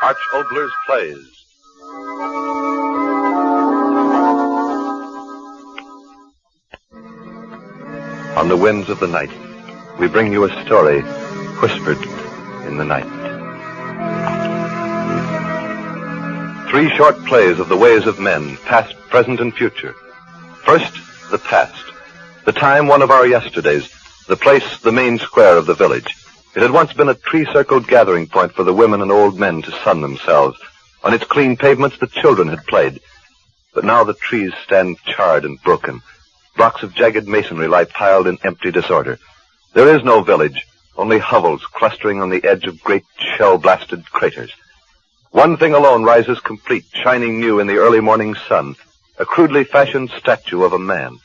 Arch Oboler's Plays. On the winds of the night, we bring you a story whispered in the night. 3 short plays of the ways of men, past, present, and future. First, the past. The time, one of our yesterdays. The place, the main square of the village. It had once been a tree-circled gathering point for the women and old men to sun themselves. On its clean pavements, the children had played. But now the trees stand charred and broken. Blocks of jagged masonry lie piled in empty disorder. There is no village, only hovels clustering on the edge of great shell-blasted craters. One thing alone rises complete, shining new in the early morning sun, a crudely fashioned statue of a man.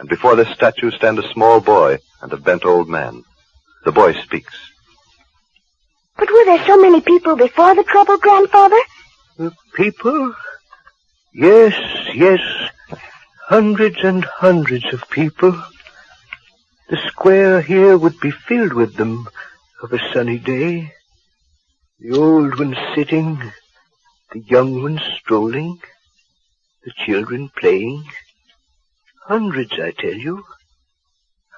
And before this statue stand a small boy and a bent old man. The boy speaks. But were there so many people before the trouble, Grandfather? People? Yes. Hundreds and hundreds of people. The square here would be filled with them of a sunny day. The old ones sitting, the young ones strolling, the children playing. Hundreds, I tell you.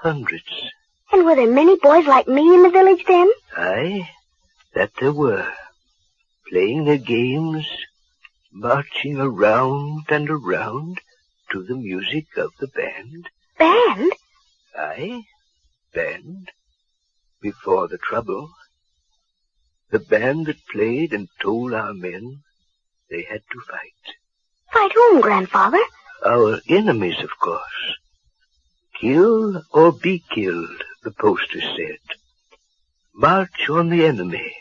Hundreds. And were there many boys like me in the village then? Aye, that there were. Playing their games, marching around and around to the music of the band. Band? Aye, band. Before the trouble. The band that played and told our men they had to fight. Fight whom, Grandfather? Our enemies, of course. Kill or be killed, the poster said. March on the enemy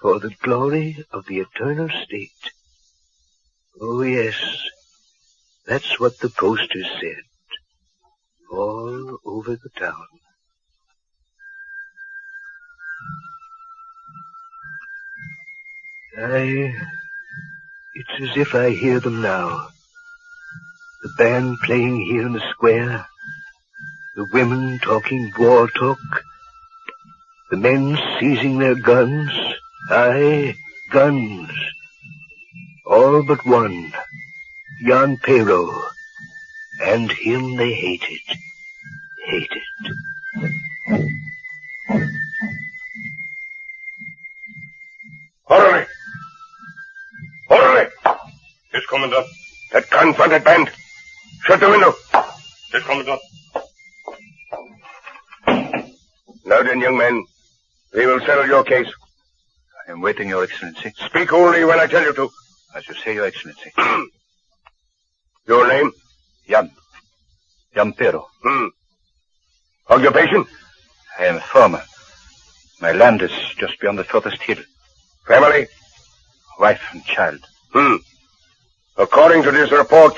for the glory of the eternal state. Oh, yes, that's what the posters said, all over the town. It's as if I hear them now. The band playing here in the square, the women talking war talk, the men seizing their guns, aye, guns. All but one, Jan Pero, and him they hated. Orderly! Yes, Commandant. That confounded band. Shut the window. Yes, Commandant. Now then, young man, we will settle your case. I am waiting, Your Excellency. Speak only when I tell you to. As you say, Your Excellency. Your name? Jan Pero. Occupation? I am a farmer. My land is just beyond the furthest hill. Family? Wife and child. According to this report,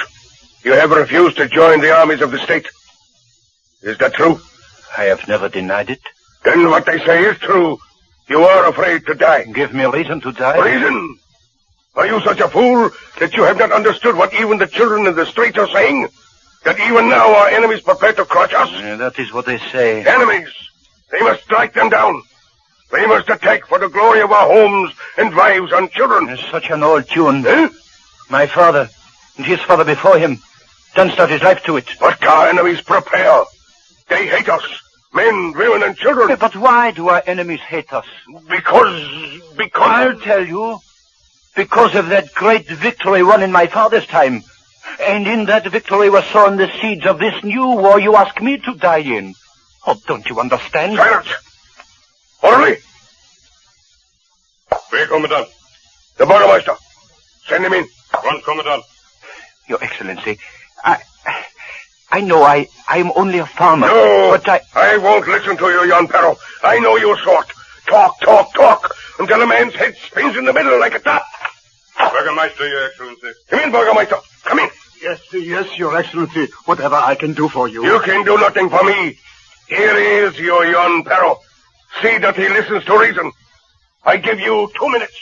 you have refused to join the armies of the state. Is that true? I have never denied it. Then what they say is true. You are afraid to die. Give me a reason to die. Reason? Are you such a fool that you have not understood what even the children in the streets are saying? That even now our enemies prepare to crush us? That is what they say. Enemies! They must strike them down. They must attack for the glory of our homes and wives and children. It's such an old tune. Eh? My father, and his father before him, danced out his life to it. But our enemies prepare. They hate us. Men, women, and children. But why do our enemies hate us? Because... I'll tell you. Because of that great victory won in my father's time. And in that victory were sown the seeds of this new war you ask me to die in. Oh, don't you understand? Silence! Orderly! Where, Commandant? The Burgermeister. Send him in. One, Commandant. Your Excellency, I know I am only a farmer. No, but I won't listen to you, Jan Pero. I know your sort. Talk, until a man's head spins in the middle like a top. Burgermeister, Your Excellency. Come in, Burgermeister. Come in. Yes, Your Excellency. Whatever I can do for you. You can do nothing for me. Here is your Jan Pero. See that he listens to reason. I give you 2 minutes.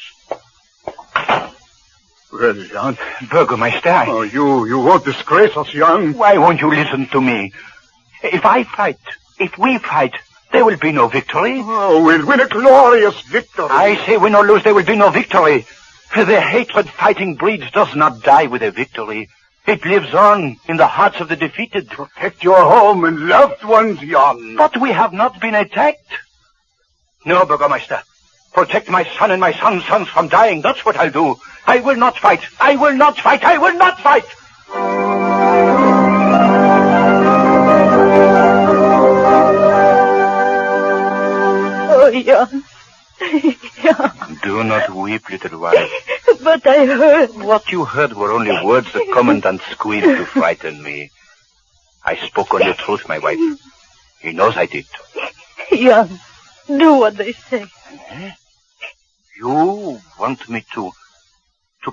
Well, Jan. Burgermeister. Oh, you won't disgrace us, Jan. Why won't you listen to me? If we fight, There will be no victory. Oh, we'll win a glorious victory. I say win or lose, there will be no victory. The hatred fighting breeds does not die with a victory. It lives on in the hearts of the defeated. Protect your home and loved ones, Jan. But we have not been attacked. No, Burgermeister. Protect my son and my son's sons from dying. That's what I'll do. I will not fight. I will not fight. I will not fight. Oh, Jan. Jan. Do not weep, little wife. But I heard. What you heard were only words the commandant squeezed to frighten me. I spoke only the truth, my wife. He knows I did. Jan, do what they say. Eh? You want me to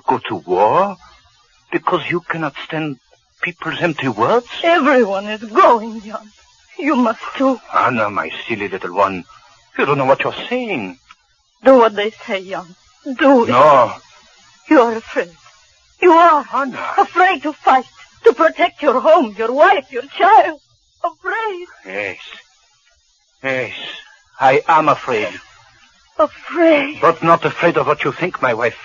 go to war? Because you cannot stand people's empty words? Everyone is going, Jan. You must too. Anna, my silly little one. You don't know what you're saying. Do what they say, Jan. Do it. No. You are afraid. You are. Anna. Afraid to fight. To protect your home, your wife, your child. Afraid. Yes. Yes. I am afraid. Afraid. But not afraid of what you think, my wife.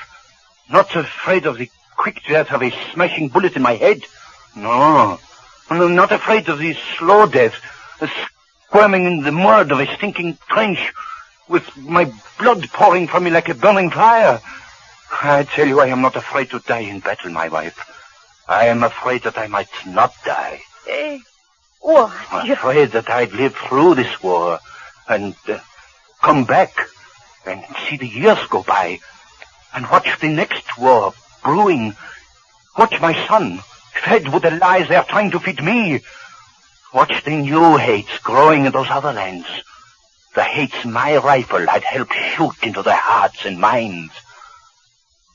Not afraid of the quick death of a smashing bullet in my head. No. No, not afraid of the slow death. Squirming in the mud of a stinking trench with my blood pouring from me like a burning fire. I tell you, I am not afraid to die in battle, my wife. I am afraid that I might not die. What? I'm afraid that I'd live through this war and come back and see the years go by and watch the next war brewing. Watch my son fed with the lies they're trying to feed me. Watch the new hates growing in those other lands. The hates my rifle had helped shoot into their hearts and minds.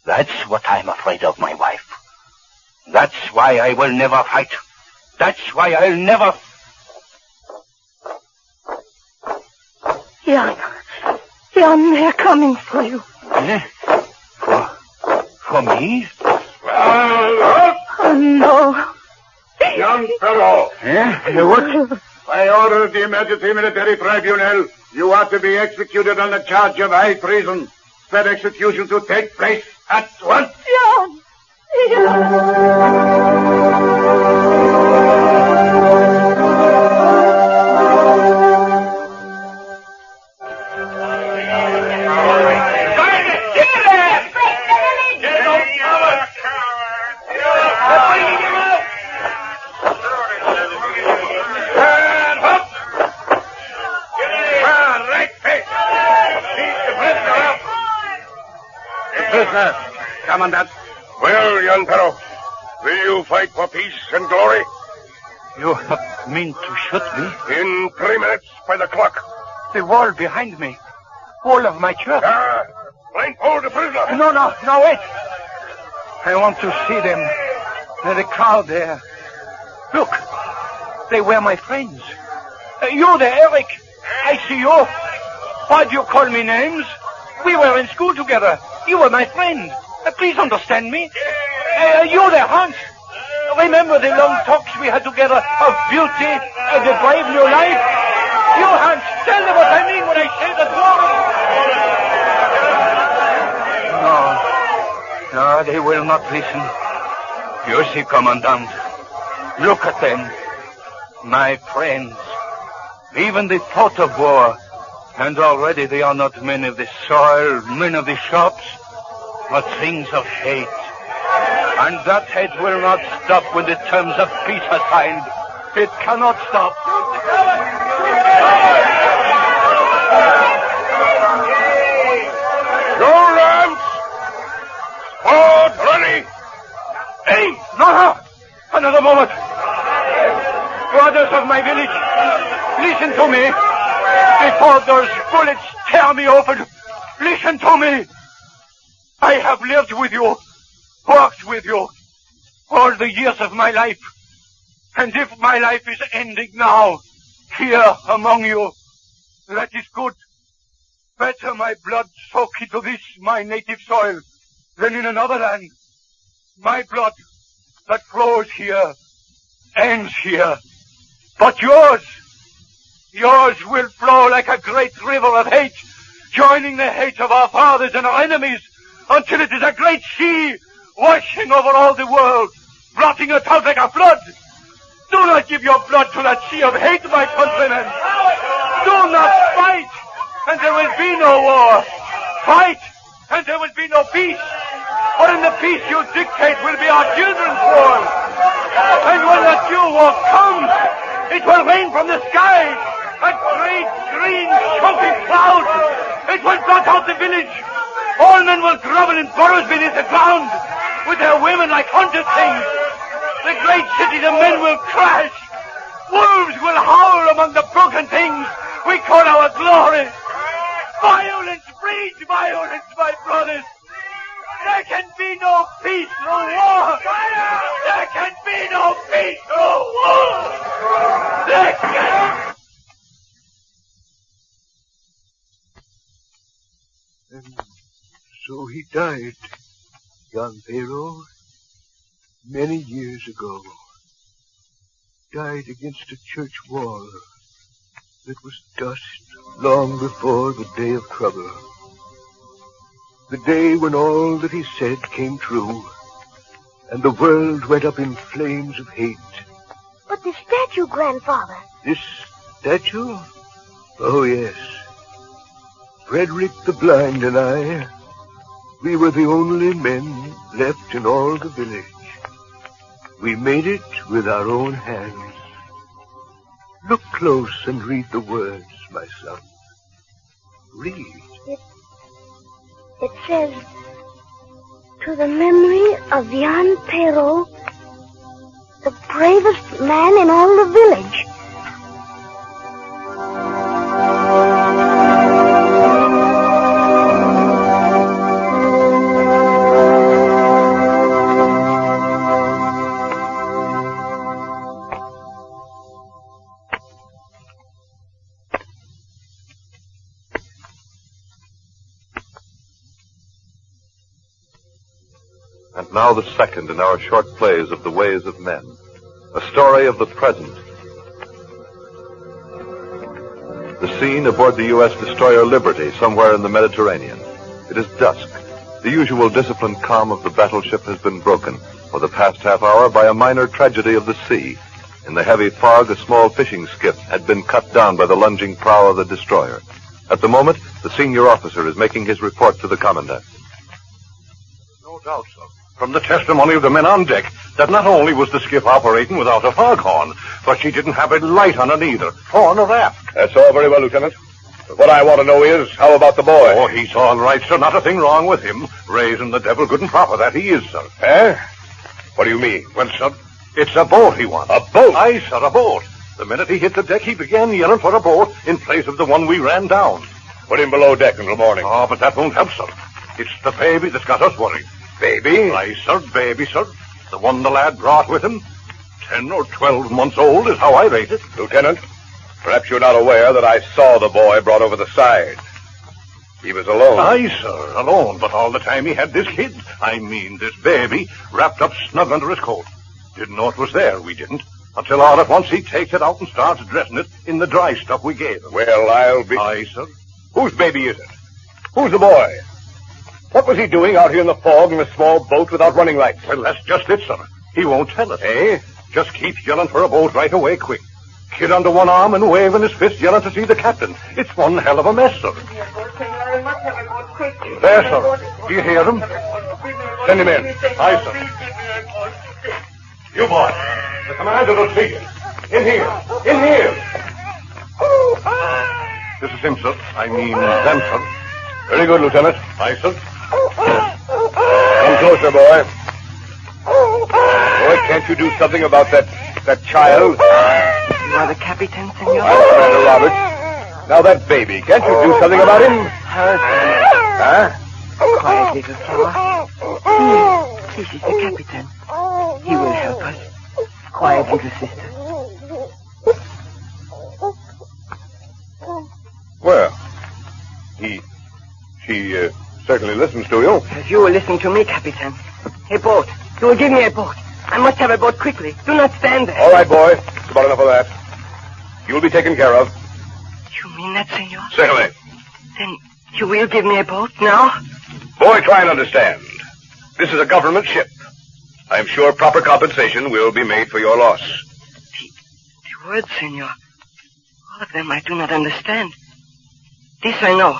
That's what I'm afraid of, my wife. That's why I will never fight. That's why I'll never... Jan, they're coming for you. Eh? For me? Oh, no. Jan Perrault. Eh? What? By order of the Emergency Military Tribunal, you are to be executed on the charge of high treason. That execution to take place at once. Jan! Commandant. Well, Jan Perrault, will you fight for peace and glory? You mean to shoot me? In 3 minutes by the clock. The wall behind me. Wall of my church. Blindfold the prisoner. No, wait. I want to see them. The crowd there. Look, they were my friends. You there, Eric. I see you. Why do you call me names? We were in school together. You were my friend. Please understand me. You there, Hans. Remember the long talks we had together of beauty and a brave new life? You, Hans, tell them what I mean when I say that war. No, they will not listen. You see, Commandant. Look at them. My friends. Even the thought of war. And already they are not men of the soil, men of the shops, but things of hate. And that hate will not stop when the terms of peace are signed. It cannot stop. Your lamps! Squad ready! Hey, no! Another moment. Brothers of my village, listen to me. Before those bullets tear me open, listen to me. I have lived with you, worked with you, all the years of my life. And if my life is ending now, here among you, that is good. Better my blood soak into this, my native soil, than in another land. My blood that flows here, ends here. But yours, Yours will flow like a great river of hate, joining the hate of our fathers and our enemies, until it is a great sea, washing over all the world, blotting it out like a flood. Do not give your blood to that sea of hate, my countrymen. Do not fight, and there will be no war. Fight, and there will be no peace. For in the peace you dictate will be our children's war. And when that new war comes, it will rain from the sky, a great green chunky cloud. It will blot out the village. All men will grovel in burrows beneath the ground, with their women like hunted things. The great cities of men will crash. Wolves will howl among the broken things we call our glory. Violence breeds violence, my brothers. There can be no peace through war. There can be no peace through war. There can... And so he died, Jan Pero, many years ago. Died against a church wall that was dust long before the day of trouble. The day when all that he said came true, and the world went up in flames of hate. But the statue, Grandfather. This statue? Oh, yes. Frederick the Blind and I, we were the only men left in all the village. We made it with our own hands. Look close and read the words, my son. Read. It says, to the memory of Jan Pero, the bravest man in all the village. And now the second in our short plays of the ways of men. A story of the present. The scene aboard the U.S. destroyer Liberty, somewhere in the Mediterranean. It is dusk. The usual disciplined calm of the battleship has been broken for the past half hour by a minor tragedy of the sea. In the heavy fog, a small fishing skiff had been cut down by the lunging prow of the destroyer. At the moment, the senior officer is making his report to the commandant. No doubt, sir, from the testimony of the men on deck, that not only was the skiff operating without a foghorn, but she didn't have a light on it either, fore or aft. That's all very well, Lieutenant. But what I want to know is, how about the boy? Oh, he's all right, sir. Not a thing wrong with him. Raising the devil good and proper, that he is, sir. Eh? What do you mean? Well, sir, it's a boat he wants. A boat? Aye, sir, a boat. The minute he hit the deck, he began yelling for a boat in place of the one we ran down. Put him below deck until morning. Oh, but that won't help, sir. It's the baby that's got us worried. Baby? Aye, sir, baby, sir. The one the lad brought with him. 10 or 12 months old is how I rate it. Lieutenant, perhaps you're not aware that I saw the boy brought over the side. He was alone. Aye, sir, alone, but all the time he had this kid, this baby, wrapped up snug under his coat. Didn't know it was there, we didn't, until all at once he takes it out and starts dressing it in the dry stuff we gave him. Well, I'll be... Aye, sir. Whose baby is it? Who's the boy? What was he doing out here in the fog in a small boat without running lights? Well, that's just it, sir. He won't tell us. Eh? Just keeps yelling for a boat right away, quick. Kid under one arm and waving his fist, yelling to see the captain. It's one hell of a mess, sir. There, sir. Do you hear him? Send him in. Aye, sir. You boy. The commander will see you. In here. In here. This is him, sir. Them, sir. Very good, Lieutenant. Aye, sir. Come closer, boy. Boy, can't you do something about that child? You are the captain, senor? I'm Commander Roberts. Now that baby, can't you do something about him? Huh? Quiet, little flower. This is the captain. He will help us. Quiet, little sister. Well, she certainly listens to you. As you will listen to me, captain. A boat. You will give me a boat. I must have a boat quickly. Do not stand there. All right, boy. It's about enough of that. You'll be taken care of. You mean that, senor? Certainly. Then you will give me a boat now? Boy, try and understand. This is a government ship. I am sure proper compensation will be made for your loss. The words, senor. All of them I do not understand. This I know.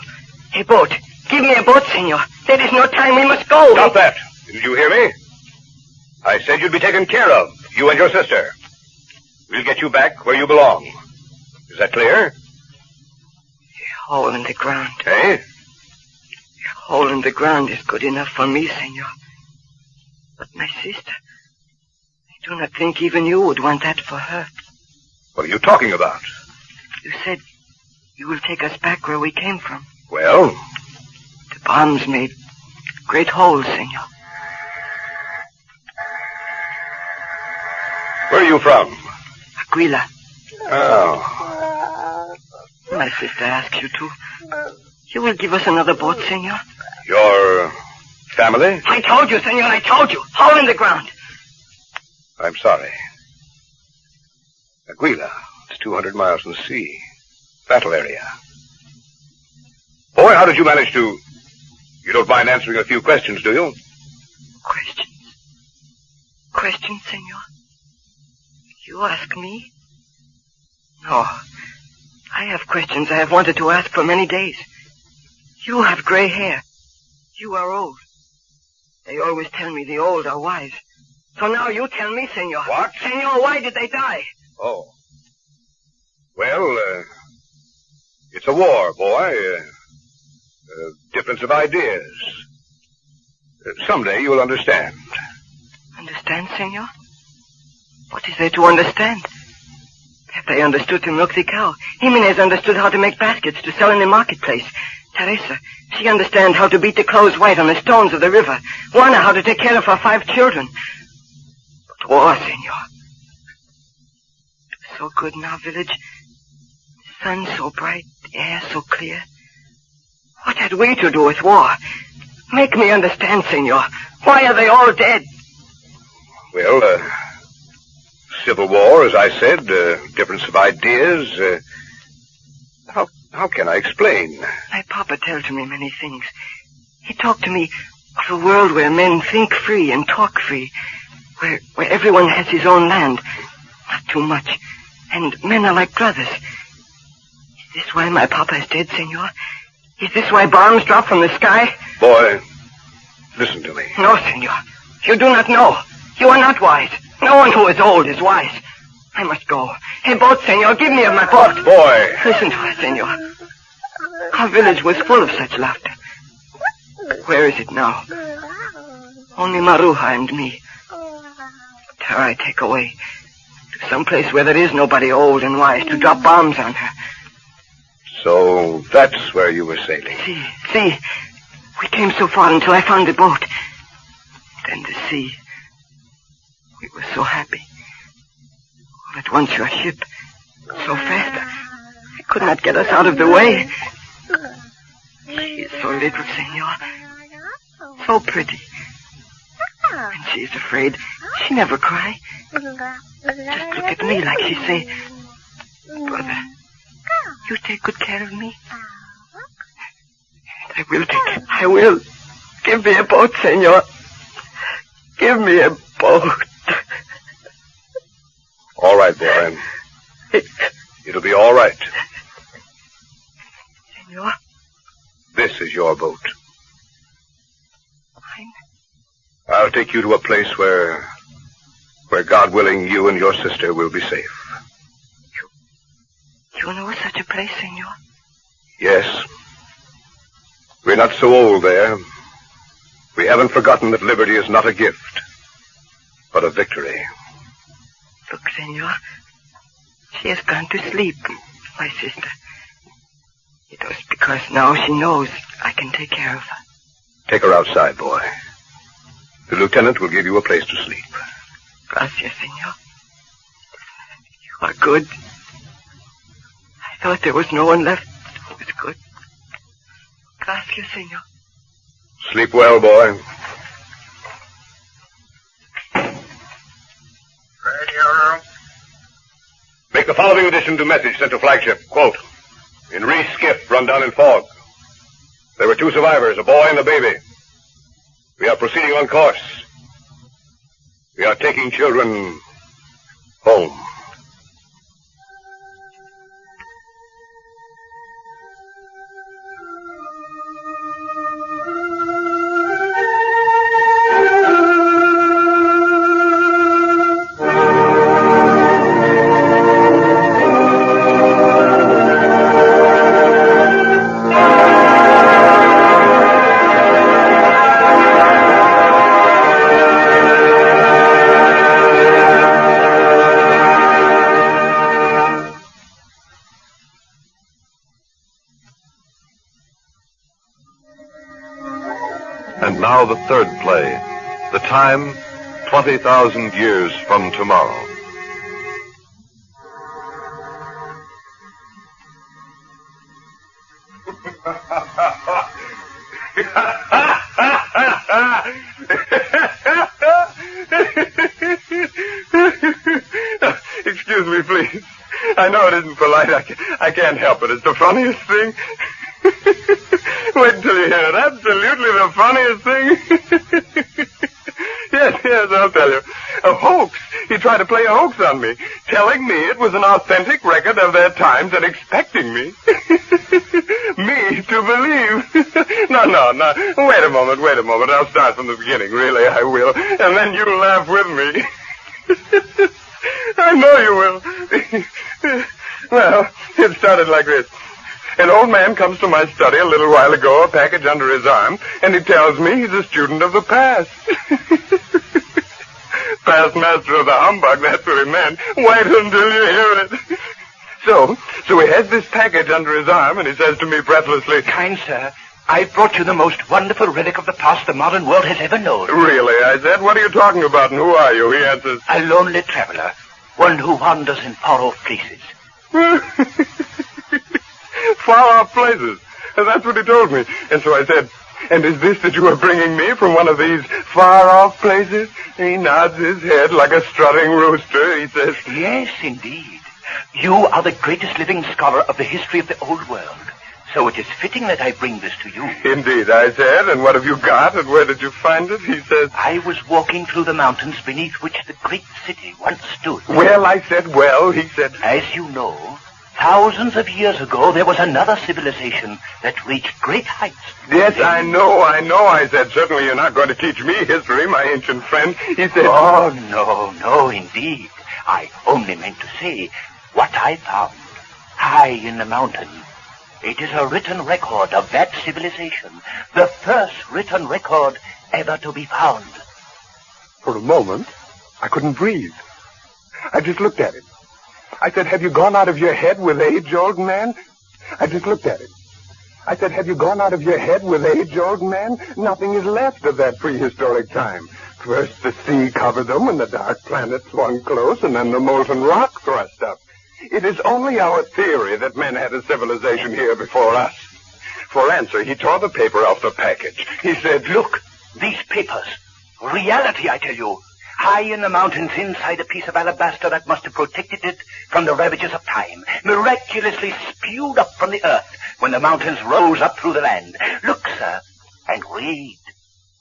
A boat. Give me a boat, senor. There is no time. We must go. Stop that. Didn't you hear me? I said you'd be taken care of, you and your sister. We'll get you back where you belong. Is that clear? A hole in the ground. Eh? A hole in the ground is good enough for me, senor. But my sister, I do not think even you would want that for her. What are you talking about? You said you will take us back where we came from. Well? The bombs made great holes, senor. Where are you from? Aquila. Oh. My sister asks you to. You will give us another boat, senor? Your family? I told you, senor, I told you. Hole in the ground. I'm sorry. Aquila. It's 200 miles from the sea. Battle area. Boy, how did you manage to... You don't mind answering a few questions, do you? Questions? Questions, senor? You ask me? No. I have questions I have wanted to ask for many days. You have gray hair. You are old. They always tell me the old are wise. So now you tell me, senor. What? Senor, why did they die? Oh. Well, it's a war, boy. Difference of ideas. Someday you'll understand. Understand, senor? What is there to understand? Pepe understood to milk the cow. Jimenez understood how to make baskets to sell in the marketplace. Teresa, she understands how to beat the clothes white on the stones of the river. Juana, how to take care of her 5 children. But war, senor. So good in our village. The sun so bright, the air so clear. What had we to do with war? Make me understand, senor. Why are they all dead? Well, Civil War, as I said, difference of ideas. How can I explain? My papa tells me many things. He talked to me of a world where men think free and talk free, where everyone has his own land, not too much, and men are like brothers. Is this why my papa is dead, senor? Is this why bombs drop from the sky? Boy, listen to me. No, senor. You do not know. You are not wise. No one who is old is wise. I must go. A boat, senor. Give me my boat. Boy. Listen to us, senor. Our village was full of such laughter. Where is it now? Only Maruja and me. Her I take away to some place where there is nobody old and wise to drop bombs on her. So that's where you were sailing. See. We came so far until I found the boat. Then the sea. We were so happy. All at once your ship, so fast, I could not get us out of the way. She is so little, senor. So pretty. When she is afraid, she never cry. Just look at me like she say, brother, you take good care of me. I will take. I will. Give me a boat, senor. Give me a boat. All right, boy. It'll be all right. Senor? This is your boat. Mine? I'll take you to a place where God willing, you and your sister will be safe. You know such a place, senor? Yes. We're not so old there. We haven't forgotten that liberty is not a gift, but a victory. Look, senor. She has gone to sleep, my sister. It was because now she knows I can take care of her. Take her outside, boy. The lieutenant will give you a place to sleep. Gracias, senor. You are good. I thought there was no one left who was good. Gracias, senor. Sleep well, boy. Radio. Make the following addition to message sent to flagship. Quote, In Reese skiff run down in fog. There were 2 survivors, a boy and a baby. We are proceeding on course. We are taking children home. And now the third play. The time, 20,000 years from tomorrow. Excuse me, please. I know it isn't polite. I can't help it. It's the funniest thing. Wait until you hear it. Absolutely the funniest thing. Yes, I'll tell you. A hoax. He tried to play a hoax on me, telling me it was an authentic record of their times and expecting me. Me to believe. No. Wait a moment. I'll start from the beginning. Really, I will. And then you laugh with me. I know you will. Well, it started like this. An old man comes to my study a little while ago, a package under his arm, and he tells me he's a student of the past. Past master of the humbug, that's what he meant. Wait until you hear it. So he has this package under his arm, and he says to me breathlessly, Kind sir, I've brought you the most wonderful relic of the past the modern world has ever known. Really? I said, what are you talking about, and who are you? He answers, A lonely traveler, one who wanders in far-off places. Far-off places. And that's what he told me. And so I said, and is this that you are bringing me from one of these far-off places? He nods his head like a strutting rooster. He says, Yes, indeed. You are the greatest living scholar of the history of the old world. So it is fitting that I bring this to you. Indeed, I said. And what have you got, and where did you find it? He says, I was walking through the mountains beneath which the great city once stood. Well, I said, well, he said, As you know, thousands of years ago, there was another civilization that reached great heights. Yes, I know, I said. Certainly you're not going to teach me history, my ancient friend. He said, Oh, no, indeed. I only meant to say what I found high in the mountain. It is a written record of that civilization, the first written record ever to be found. For a moment, I couldn't breathe. I just looked at him. I said, have you gone out of your head with age, old man? I just looked at him. I said, have you gone out of your head with age, old man? Nothing is left of that prehistoric time. First the sea covered them and the dark planet swung close and then the molten rock thrust up. It is only our theory that men had a civilization here before us. For answer, he tore the paper off the package. He said, Look, these papers. Reality, I tell you. High in the mountains inside a piece of alabaster that must have protected it from the ravages of time. Miraculously spewed up from the earth when the mountains rose up through the land. Look, sir, and read.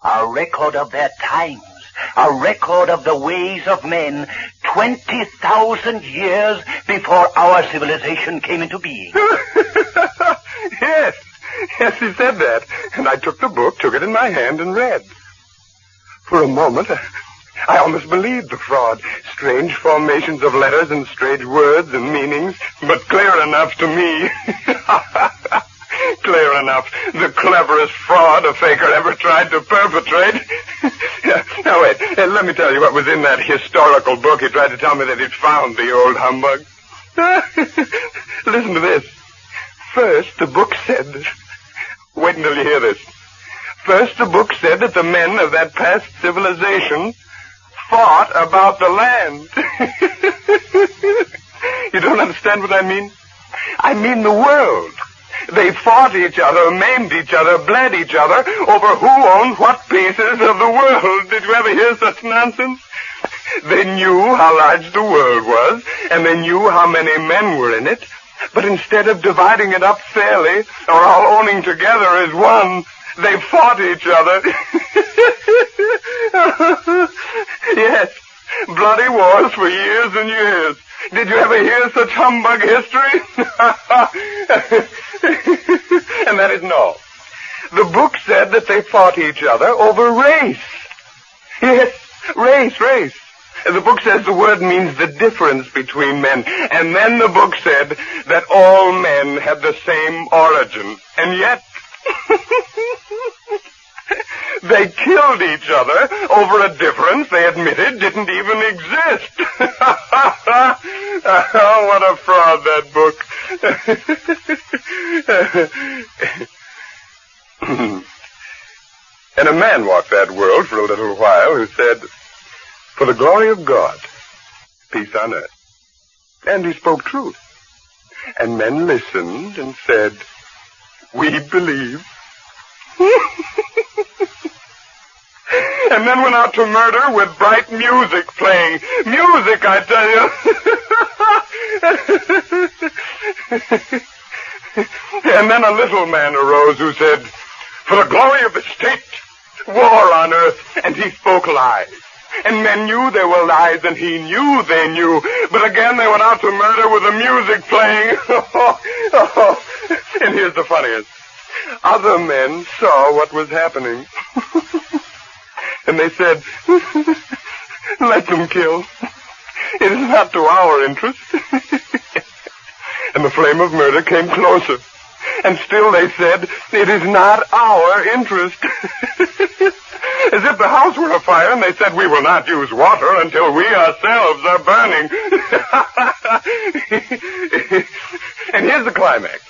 A record of their times. A record of the ways of men 20,000 years before our civilization came into being. Yes, he said that. And I took the book, took it in my hand, and read. For a moment, I almost believed the fraud. Strange formations of letters and strange words and meanings, but clear enough to me. Clear enough. The cleverest fraud a faker ever tried to perpetrate. Now, wait. Let me tell you what was in that historical book. He tried to tell me that he'd found the old humbug. Listen to this. First, the book said... Wait until you hear this. First, the book said that the men of that past civilization fought about the land. You don't understand what I mean? I mean the world. They fought each other, maimed each other, bled each other over who owned what pieces of the world. Did you ever hear such nonsense? They knew how large the world was, and they knew how many men were in it, But instead of dividing it up fairly, or all owning together as one, they fought each other. Yes, bloody wars for years and years. Did you ever hear such humbug history? And that isn't all. The book said that they fought each other over race. Yes, race. The book says the word means the difference between men. And then the book said that all men had the same origin. And yet, they killed each other over a difference they admitted didn't even exist. Oh, what a fraud, that book. And a man walked that world for a little while who said, "For the glory of God, peace on earth." And he spoke truth. And men listened and said, "We believe." And then went out to murder with bright music playing. Music, I tell you. And then a little man arose who said, "For the glory of the state, war on earth," and he spoke lies. And men knew they were lies, and he knew they knew. But again they went out to murder with the music playing. And here's the funniest. Other men saw what was happening. And they said, "Let them kill. It is not to our interest." And the flame of murder came closer. And still they said, "It is not our interest." As if the house were afire, and they said, "We will not use water until we ourselves are burning." And here's the climax.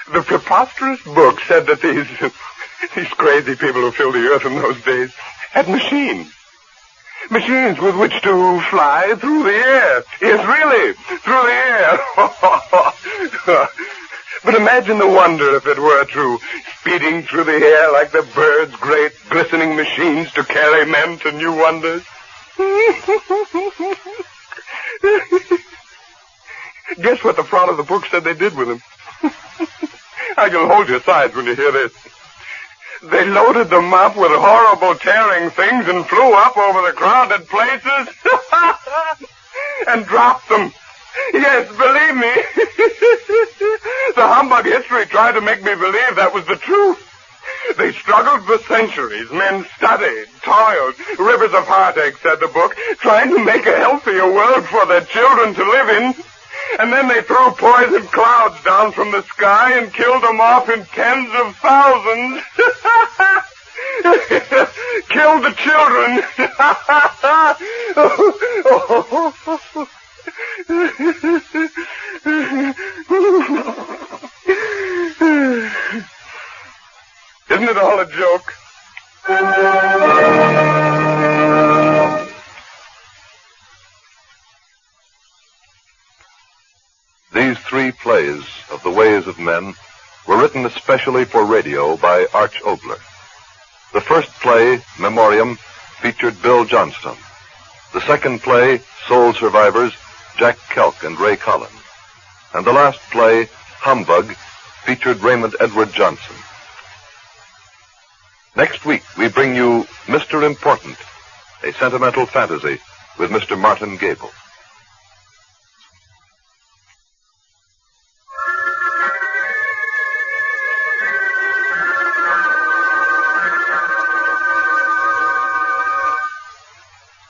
The preposterous book said that these crazy people who filled the earth in those days had machines. Machines with which to fly through the air. Yes, really, through the air. But imagine the wonder if it were true, speeding through the air like the birds' great glistening machines to carry men to new wonders. Guess what the fraud of the book said they did with them? I can hold your sides when you hear this. They loaded them up with horrible tearing things and flew up over the crowded places and dropped them. Yes, believe me. The humbug history tried to make me believe that was the truth. They struggled for centuries. Men studied, toiled, rivers of heartache, said the book, trying to make a healthier world for their children to live in. And then they threw poison clouds down from the sky and killed them off in tens of thousands. Killed the children. Isn't it all a joke? These three plays of the ways of men were written especially for radio by Arch Oboler. The first play, Memorium, featured Bill Johnstone. The second play, Soul Survivors, Jack Kelk and Ray Collins. And the last play, Humbug, featured Raymond Edward Johnson. Next week, we bring you Mr. Important, a sentimental fantasy with Mr. Martin Gable.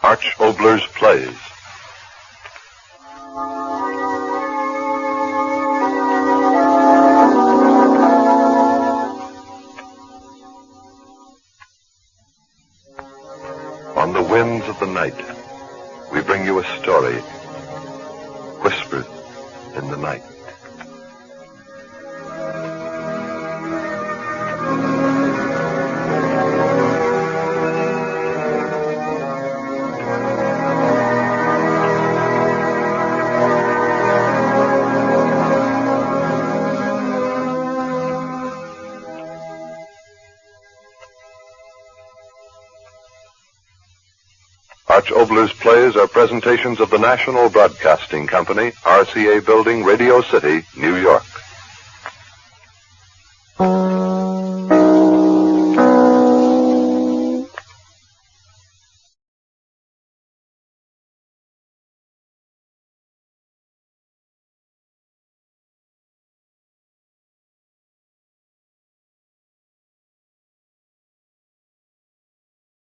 Arch Oboler's plays. On the winds of the night, we bring you a story whispered in the night. Such Oboler's plays are presentations of the National Broadcasting Company, RCA Building, Radio City, New York.